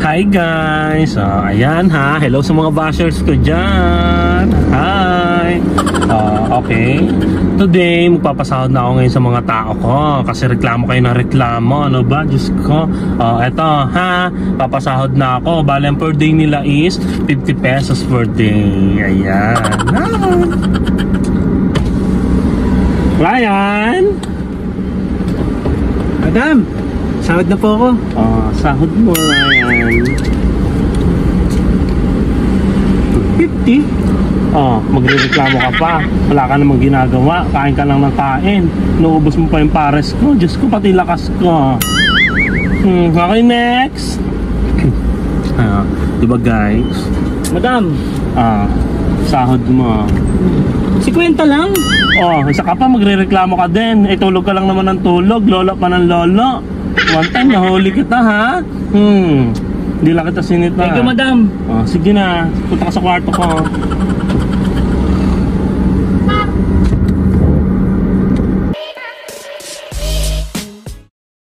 Hi guys! Ayan ha, hello sa mga bashers ko dyan. Hi! Okay, today magpapasahod na ako ngayon sa mga tao ko kasi reklamo kayo ng reklamo, ano ba? Diyos ko. Eto ha, papasahod na ako. Bale ang per day nila is 50 pesos per day. Ayan. Ryan! Madam, sahod na po ako. Sahod mo, Ryan. 50? Magrereklamo ka pa. Wala ka namang ginagawa. Kain ka lang ng kain. Naubos mo pa yung pares ko. Diyos ko, pati lakas ko. Okay, next. Diba guys? Madam, sahod mo. 50 lang. Isa ka pa, magrereklamo ka din. Tulog ka lang naman ng tulog. Lolo pa ng lolo. One time, nahuli kita ha. Hindi lang kita sinita. Thank you, madam. Sige na, punta ka sa kwarto ko.